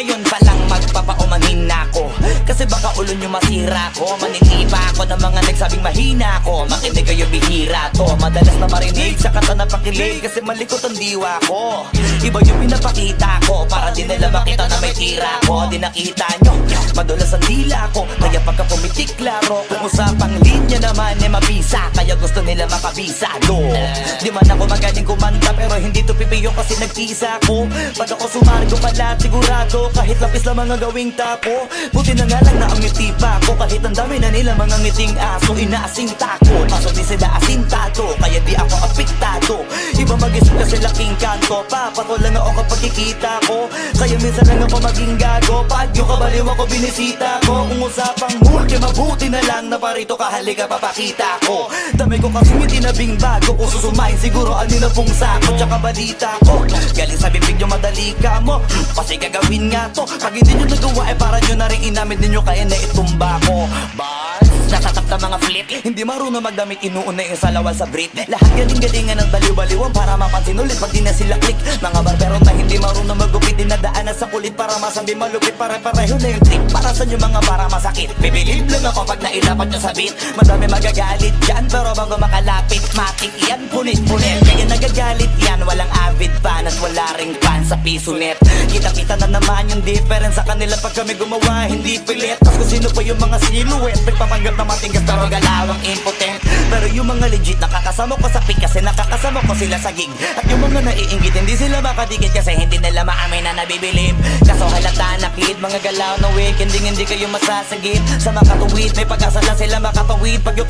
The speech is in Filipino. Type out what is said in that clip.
ngayon pa lang magpapaumanhin na ako. Kasi baka ulo nyo masira ko. Maninipa ako ng mga nagsabing mahina ko. Makinig kayo, bihira to. Madalas na marinig sa kata na pakilig, kasi malikot ang diwa ko. Iba yung pinapakita ko, para di nila makita na may tira ko. Di nakita nyo, madulas ang dila ko. Kaya pagka pumitik klaro, kung usapang linya naman eh mabisa. Kaya gusto nila makabisado. Di man ako magaling kumanta, pero hindi to pipiyo kasi nagkisa ko. Pag ako sumargo pala sigurado, kahit lapis lang mga gawing tapo. Buti na nga lang na ang ngiti pa ko, kahit ang dami na nila mga ngiting aso. Inaasinta ko, paso di sila asintado, kaya di ako apektado. Iba mag-isip kasi laking kanto, papato lang ako kapag kikita ko. Kaya minsan lang ako maging gago, pag yung kabaliw ako binisita ko. Kung usapang multi, mabuti na lang na parito ka, halika papakita ko. Dami ko kasi ngiti na bing bago, kung susumain siguro ano na pong sako. Tsaka balita ko, galing sa bibig nyo madali ka mo, kasi gagawin nga to. Pag hindi nyo nagawa eh para nyo na rin inamin ninyo, kaya na itumba ko. Bars, natatap na mga flip, hindi marunong magdamit, inuuna yung salawal sa Brit. Lahat galing-galingan ng baliw-baliwan para mapansin ulit pag di na sila click. Mga barbero na hindi marunong magupit, dinadaanan sa kulit para masabi malupit. Pare-pareho na yung trip, para sa nyo mga para masakit. Bibilib lang ako pag nailapat nyo sa beat. Madami magagalit dyan, pero bago makalapit matik yan, punit-punit. Kaya nagagalit yan, walang avid fan at wala ring fan sa piso net. Kita-kita na naman yung difference sa kanila pag kami gumawa, hindi pilit. Tapos kung sino pa yung mga silhouette, nagpapanggap na matinggas pero galawang impotent. Pero yung mga legit nakakasama ko sa pick, kasi nakakasama ko sila sa gig. At yung mga naiinggit, hindi sila makadikit kasi hindi nila maamin na nabibilib. Kaso halata na kid, mga galaw na week, hindi kayo masasagip. Sa makatuwid, may pag-asa lang sila makatawid. Pag yung